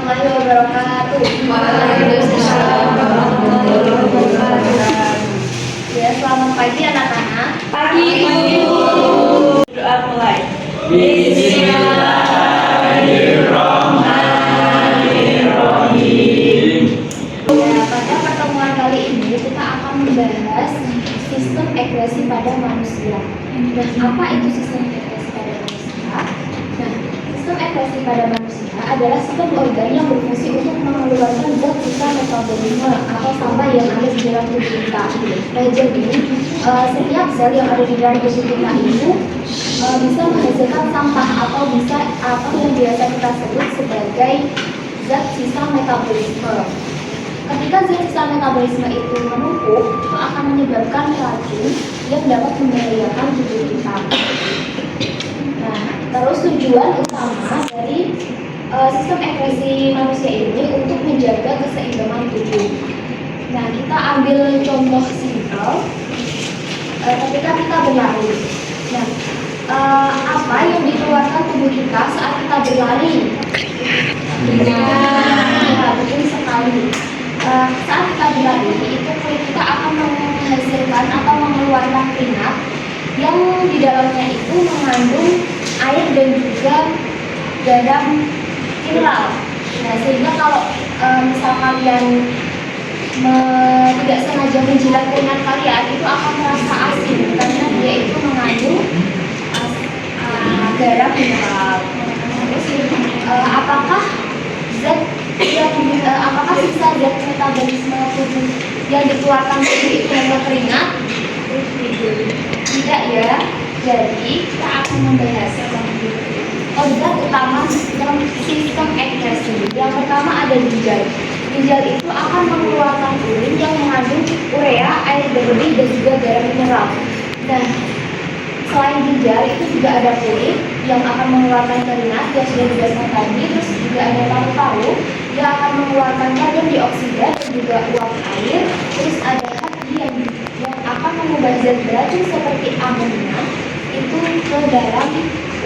warahmatullahi wabarakatuh. Waalaikumsalam warahmatullahi wabarakatuh. Ya, selamat pagi anak-anak. Pagi Bu. Doa mulai. Bismillahirrahmanirrahim. Ya, pada pertemuan kali ini kita akan membahas sistem ekspresi pada manusia. Dan apa itu sistem ekspresi pada manusia? Nah, sistem ekspresi pada manusia adalah sistem organ yang berfungsi untuk mengeluarkan zat sisa metabolisme atau sampah yang ada di dalam tubuh kita. Nah, jadi setiap sel yang ada di dalam tubuh kita itu bisa menghasilkan sampah atau yang biasa kita sebut sebagai zat sisa metabolisme. Ketika zat sisa metabolisme itu menumpuk, itu akan menyebabkan racun yang dapat membahayakan tubuh kita. Nah, terus tujuan utama dari sistem ekspresi manusia ini untuk menjaga keseimbangan tubuh. Nah, kita ambil contoh simpel. Ketika kita berlari. Nah, apa yang dikeluarkan tubuh kita saat kita berlari? Nah, betul sekali. Saat kita berlari, itu kulit kita akan menghasilkan atau mengeluarkan keringat yang di dalamnya itu mengandung air dan juga garam mineral. Nah, sehingga kalau misal kalian tidak sengaja menjilat keringat kalian, itu akan terasa asin karena dia itu mengandung garam mineral. Terus apakah sisa zat metabolisme tubuh yang dikeluarkan tubuh itu hanya keringat? Tidak ya. Jadi kita akan membahas organ utama dalam sistem ekspresi. Yang pertama ada ginjal. Ginjal itu akan mengeluarkan urin yang mengandung urea, air berlebih dan juga garam mineral. Nah, selain ginjal itu juga ada kulit yang akan mengeluarkan keringat yang sudah dijelaskan tadi. Terus juga ada paru-paru yang akan mengeluarkan karbon dioksida dan juga uap air. Terus ada hati yang akan mengubah zat beracun seperti amonia itu ke dalam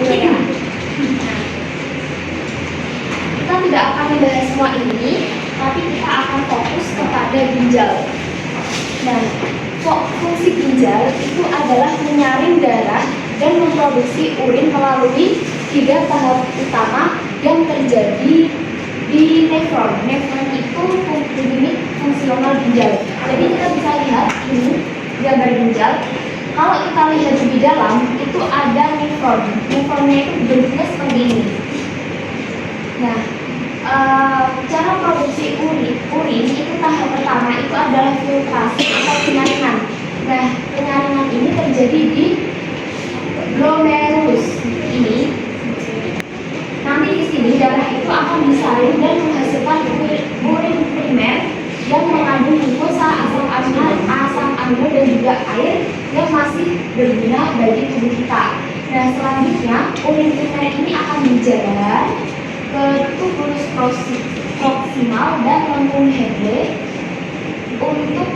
urea. Nah, kita tidak akan membahas semua ini, tapi kita akan fokus kepada ginjal. Nah, fungsi ginjal itu adalah menyaring darah dan memproduksi urin melalui 3 tahap utama yang terjadi di nefron. Nefron itu unit fungsional ginjal. Jadi kita bisa lihat ini gambar ginjal. Kalau kita lihat lebih dalam, itu ada nefron. Nefronnya itu bentuknya seperti ini. Nah, cara produksi urin itu tahap pertama itu adalah filtrasi atau penyaringan. Nah, penyaringan ini terjadi di glomerulus ini. Nanti di sini darah itu akan disaring dan menghasilkan urin primer yang mengandung glukosa, asam amino dan juga air yang masih berguna bagi tubuh kita. Nah, selanjutnya urin primer ini akan berjalan ke tubulus proksimal dan lambung Hebel. Untuk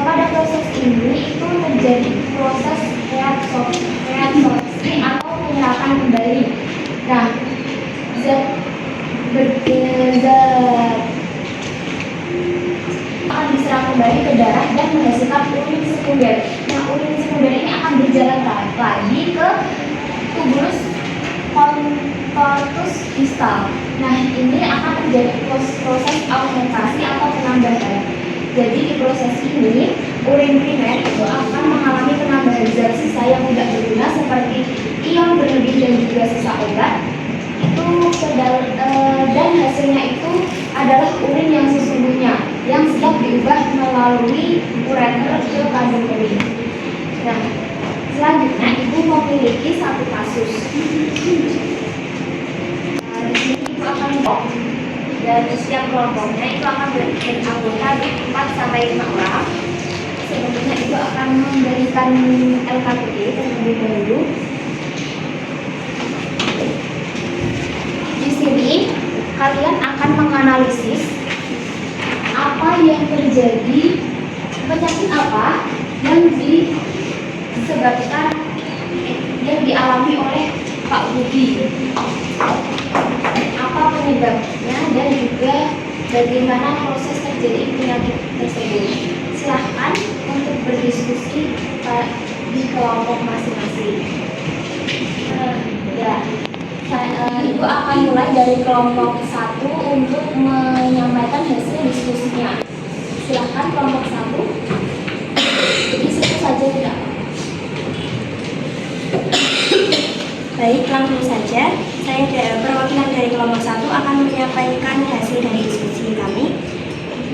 pada proses ini itu terjadi proses reabsorpsi atau penyerapan kembali. Nah, zat akan diserap kembali ke darah dan menghasilkan urin sekunder. Nah, urin sekunder ini akan berjalan lagi ke tubulus corpus distal. Nah, ini akan terjadi proses aumentasi atau penambahan. Jadi di proses ini urin primer itu akan mengalami penambahan zat sisa yang tidak berguna seperti ion berlebih dan juga sisa obat. Dan hasilnya itu adalah urin yang sesungguhnya yang siap diubah melalui ureter ke kandung urin. Nah, selanjutnya ibu memiliki satu kasus. Di sini ibu akan dan setiap kelompoknya itu akan beranggota 4-5 orang. Sebelumnya ibu akan memberikan LKPD terlebih dahulu. Di sini kalian akan menganalisis apa yang terjadi, penyakit apa yang disebabkan yang dialami oleh Pak Budi, apa penyebabnya dan bagaimana proses terjadi penyakit tersebut. Silahkan untuk berdiskusi di kelompok masing-masing. Ibu akan mulai dari kelompok 1 untuk menyampaikan hasil diskusinya. Silahkan kelompok 1. Di situ saja tidak. Baik, langsung saja. Saya perwakilan dari kelompok 1 akan menyampaikan hasil dari diskusi kami.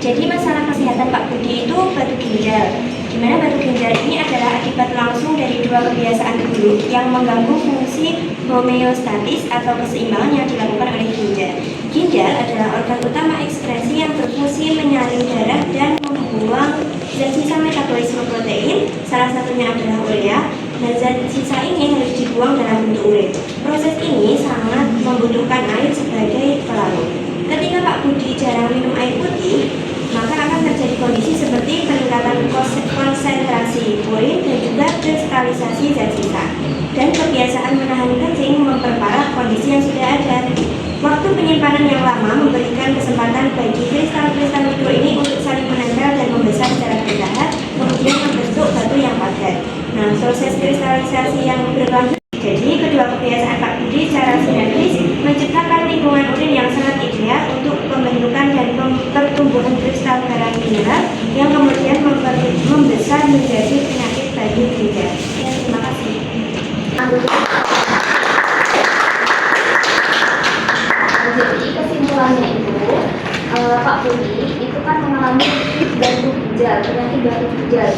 Jadi masalah kesehatan Pak Budi itu batu ginjal. Di mana batu ginjal ini adalah akibat langsung dari dua kebiasaan buruk yang mengganggu fungsi homeostatis atau keseimbangan yang dilakukan oleh ginjal. Ginjal adalah organ utama ekskresi yang berfungsi menyaring darah dan membuang zat sisa metabolisme protein, salah satunya adalah urea, dan zat sisa ini harus dibuang dalam bentuk urin. Proses ini sangat membutuhkan air sebagai pelarut. Ketika Pak Budi jarang minum air putih, maka akan terjadi kondisi seperti peningkatan konsentrasi urin dan juga kristalisasi zat sisa. Dan kebiasaan menahan kencing memperparah kondisi yang sudah ada. Waktu penyimpanan yang lama memberikan kesempatan bagi kristal-kristal mikro ini untuk saling menempel dan membesar secara bertahap, kemudian membentuk batu yang padat. Nah, proses kristalisasi yang berlanjut. Jadi, kedua kebiasaan Pak Budi secara sinergis menciptakan lingkungan urin yang sangat ideal untuk pembentukan dan pertumbuhan kristal garam mineral yang kemudian membesar menjadi penyakit batu ginjal. Ya, terima kasih. Jadi kesimpulannya itu Pak Budi itu kan mengalami penyakit batu ginjal.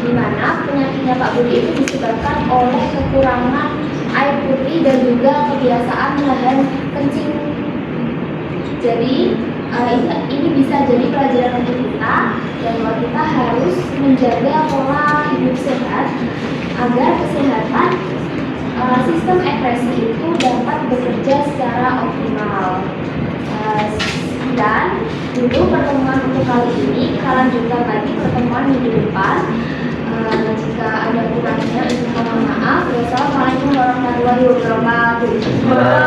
Di mana penyakitnya Pak Budi itu disebabkan oleh kekurangan air putih dan juga kebiasaan menahan kencing. Jadi ini bisa jadi pelajaran untuk kita bahwa kita harus menjaga pola hidup sehat agar kesehatan sistem ekskresi itu dapat bekerja secara optimal. Dan dulu pertemuan untuk kali ini, kita lanjutkan lagi pertemuan minggu depan. Jika ada kurangnya, mohon maaf. Wassalamualaikum warahmatullahi wabarakatuh.